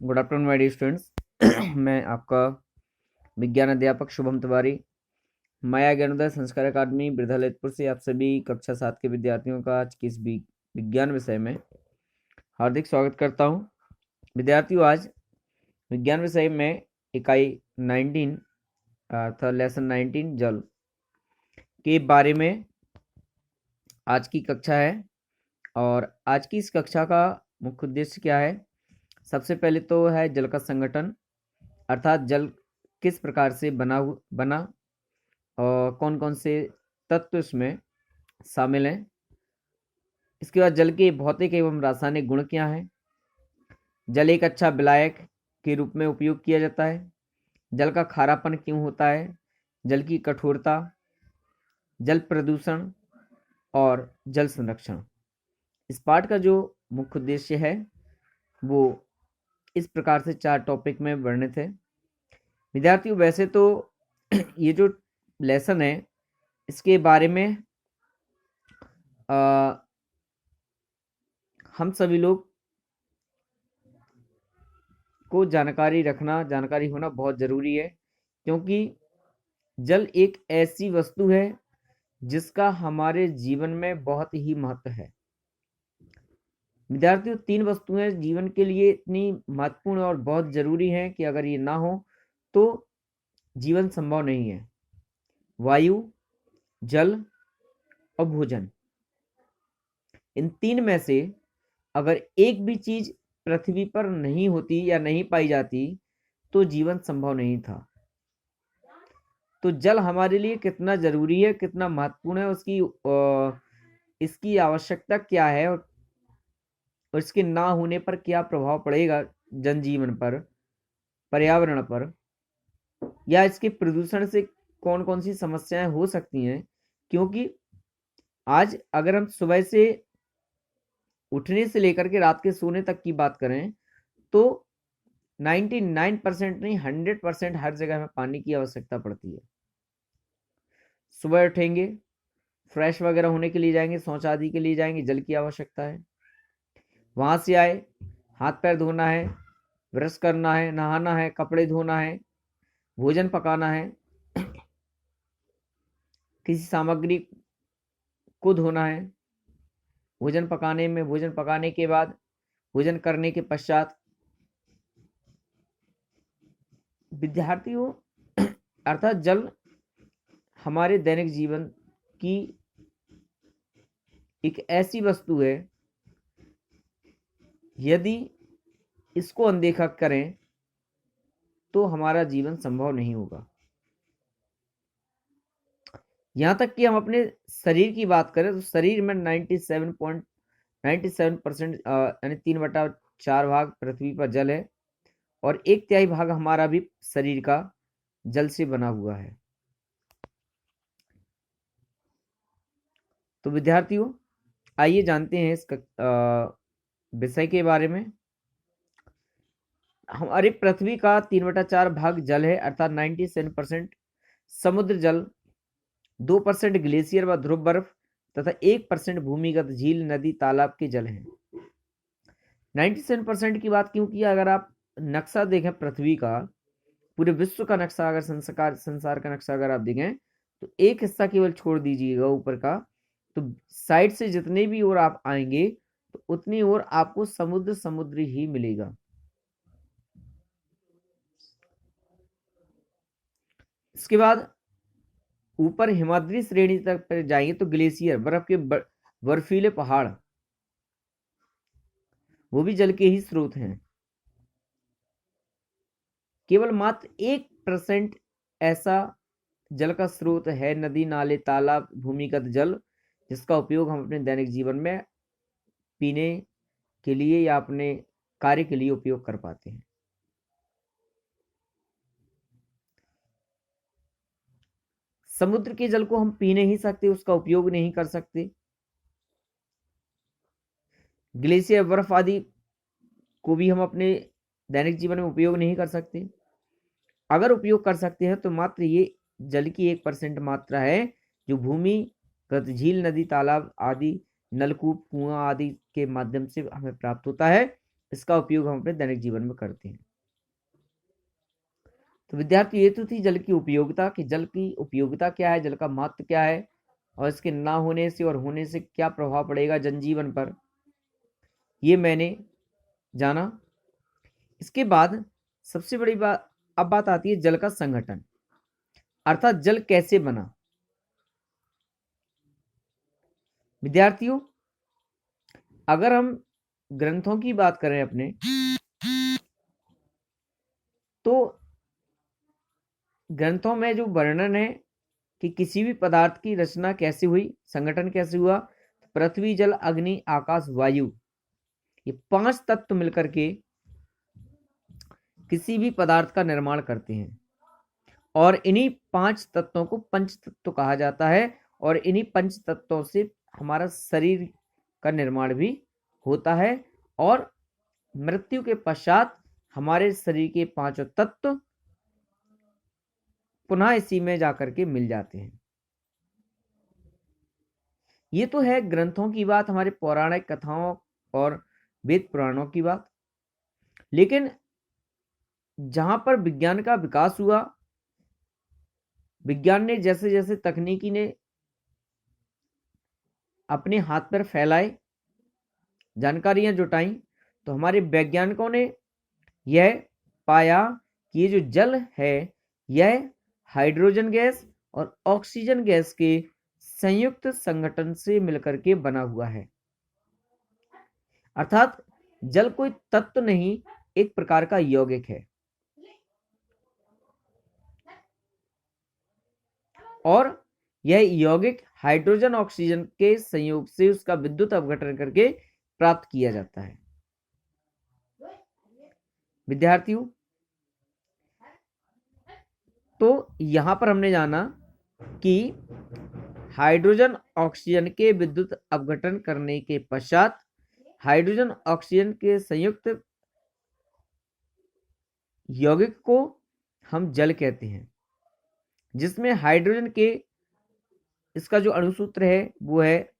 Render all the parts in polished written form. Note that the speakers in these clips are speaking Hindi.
Good afternoon my dear students. मैं आपका विज्ञान अध्यापक शुभम तिवारी माया ज्ञानोदय संस्कार अकादमी बिरधालयपुर से आप सभी कक्षा 7 के विद्यार्थियों का आज की इस विज्ञान विषय में हार्दिक स्वागत करता हूं। विद्यार्थियों, आज विज्ञान विषय में इकाई 19 अर्थात लेसन 19 जल के बारे में आज की कक्षा है। और आज की इस कक्षा का मुख्य उद्देश्य क्या है? सबसे पहले तो है जल का संगठन, अर्थात जल किस प्रकार से बना और कौन कौन से तत्व इसमें शामिल हैं। इसके बाद जल के भौतिक एवं रासायनिक गुण क्या हैं। जल एक अच्छा विलायक के रूप में उपयोग किया जाता है। जल का खारापन क्यों होता है, जल की कठोरता, जल प्रदूषण और जल संरक्षण। इस पाठ का जो मुख्य उद्देश्य है वो इस प्रकार से 4 टॉपिक में वर्णित है। विद्यार्थियों, वैसे तो ये जो लेसन है इसके बारे में हम सभी लोग को जानकारी होना बहुत ज़रूरी है, क्योंकि जल एक ऐसी वस्तु है जिसका हमारे जीवन में बहुत ही महत्व है। विद्यार्थियों, 3 वस्तुएं जीवन के लिए इतनी महत्वपूर्ण और बहुत ज़रूरी हैं कि अगर ये ना हो तो जीवन संभव नहीं है। वायु, जल और भोजन। इन 3 में से अगर एक भी चीज पृथ्वी पर नहीं होती या नहीं पाई जाती तो जीवन संभव नहीं था। तो जल हमारे लिए कितना जरूरी है, कितना महत्वपूर्ण है, इसकी आवश्यकता क्या है और इसके ना होने पर क्या प्रभाव पड़ेगा जनजीवन पर, पर्यावरण पर, या इसके प्रदूषण से कौन कौन सी समस्याएं हो सकती हैं। क्योंकि आज अगर हम सुबह से उठने से लेकर के रात के सोने तक की बात करें तो 99% नहीं 100% हर जगह हमें पानी की आवश्यकता पड़ती है। सुबह उठेंगे, फ्रेश वगैरह होने के लिए जाएंगे, शौच आदि के लिए जाएंगे, जल की आवश्यकता है। वहां से आए, हाथ पैर धोना है, ब्रश करना है, नहाना है, कपड़े धोना है, भोजन पकाना है, किसी सामग्री को धोना है, भोजन पकाने के बाद, भोजन करने के पश्चात। विद्यार्थियों, अर्थात जल हमारे दैनिक जीवन की एक ऐसी वस्तु है, यदि इसको अनदेखा करें तो हमारा जीवन संभव नहीं होगा। यहां तक कि हम अपने शरीर की बात करें तो शरीर में 97% यानी 3/4 भाग पृथ्वी पर जल है और 1/3 भाग हमारा भी शरीर का जल से बना हुआ है। तो विद्यार्थियों, आइए जानते हैं इस विषय के बारे में। हमारी पृथ्वी का 3/4 भाग जल है, अर्थात 97% समुद्र जल, 2% ग्लेशियर व ध्रुव बर्फ तथा 1% भूमिगत झील, नदी, तालाब के जल हैं। 97% की बात क्यों की? अगर आप नक्शा देखें पृथ्वी का, पूरे विश्व का नक्शा, अगर संसार का नक्शा अगर आप देखें तो एक हिस्सा केवल छोड़ दीजिएगा ऊपर का, तो साइड से जितने भी ओर आप आएंगे तो उतनी ओर आपको समुद्र ही मिलेगा। इसके बाद ऊपर हिमाद्री श्रेणी तक जाएंगे तो ग्लेशियर, बर्फ के बर्फीले पहाड़, वो भी जल के ही स्रोत हैं। केवल मात्र 1% ऐसा जल का स्रोत है, नदी, नाले, तालाब, भूमिगत जल, जिसका उपयोग हम अपने दैनिक जीवन में पीने के लिए या अपने कार्य के लिए उपयोग कर पाते हैं। समुद्र के जल को हम पी नहीं सकते, उसका उपयोग नहीं कर सकते। ग्लेशियर, बर्फ आदि को भी हम अपने दैनिक जीवन में उपयोग नहीं कर सकते। अगर उपयोग कर सकते हैं तो मात्र ये जल की 1% मात्रा है जो भूमिगत झील, नदी, तालाब आदि, नलकूप, कुआं आदि के माध्यम से हमें प्राप्त होता है। इसका उपयोग हम अपने दैनिक जीवन में करते हैं। तो विद्यार्थी, ये तो थी जल की उपयोगिता कि जल की उपयोगिता क्या है, जल का महत्व क्या है और इसके ना होने से और होने से क्या प्रभाव पड़ेगा जनजीवन पर, ये मैंने जाना। इसके बाद सबसे बड़ी बात, अब बात आती है जल का संगठन, अर्थात जल कैसे बना। विद्यार्थियों, अगर हम ग्रंथों की बात करें अपने, तो ग्रंथों में जो वर्णन है कि किसी भी पदार्थ की रचना कैसे हुई, संगठन कैसे हुआ, पृथ्वी, जल, अग्नि, आकाश, वायु, ये 5 तत्व मिलकर के किसी भी पदार्थ का निर्माण करते हैं और इन्हीं 5 तत्वों को पंच तत्व कहा जाता है और इन्हीं पंच तत्वों से हमारा शरीर का निर्माण भी होता है और मृत्यु के पश्चात हमारे शरीर के 5 तत्व पुनः इसी में जाकर के मिल जाते हैं। ये तो है ग्रंथों की बात, हमारे पौराणिक कथाओं और वेद पुराणों की बात। लेकिन जहां पर विज्ञान का विकास हुआ, विज्ञान ने जैसे जैसे तकनीकी ने अपने हाथ पैर फैलाए, जानकारियां जुटाई, तो हमारे वैज्ञानिकों ने यह पाया कि ये जो जल है यह हाइड्रोजन गैस और ऑक्सीजन गैस के संयुक्त संगठन से मिलकर के बना हुआ है। अर्थात जल कोई तत्व नहीं, एक प्रकार का यौगिक है और यह यौगिक हाइड्रोजन ऑक्सीजन के संयोग से उसका विद्युत अपघटन करके प्राप्त किया जाता है। विद्यार्थियों, तो यहां पर हमने जाना कि हाइड्रोजन ऑक्सीजन के विद्युत अपघटन करने के पश्चात हाइड्रोजन ऑक्सीजन के संयुक्त यौगिक को हम जल कहते हैं, जिसमें हाइड्रोजन के इसका जो अणुसूत्र है वो है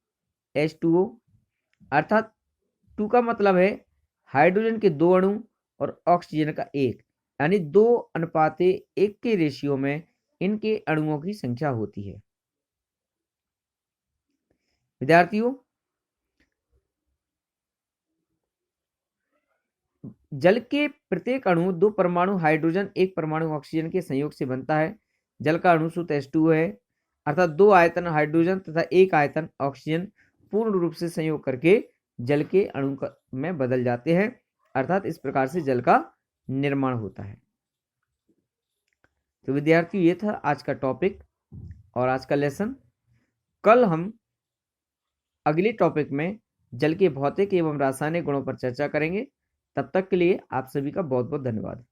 H2O, अर्थात 2 का मतलब है हाइड्रोजन के 2 अणु और ऑक्सीजन का 1, यानी 2:1 के रेशियो में इनके अणुओं की संख्या होती है। विद्यार्थियों, जल के प्रत्येक अणु 2 परमाणु हाइड्रोजन 1 परमाणु ऑक्सीजन के संयोग से बनता है। जल का अणुसूत्र H2O है, अर्थात 2 आयतन हाइड्रोजन तथा 1 आयतन ऑक्सीजन पूर्ण रूप से संयोग करके जल के अणु में बदल जाते हैं, अर्थात इस प्रकार से जल का निर्माण होता है। तो विद्यार्थियों, ये था आज का टॉपिक और आज का लेसन। कल हम अगले टॉपिक में जल के भौतिक एवं रासायनिक गुणों पर चर्चा करेंगे। तब तक के लिए आप सभी का बहुत बहुत धन्यवाद।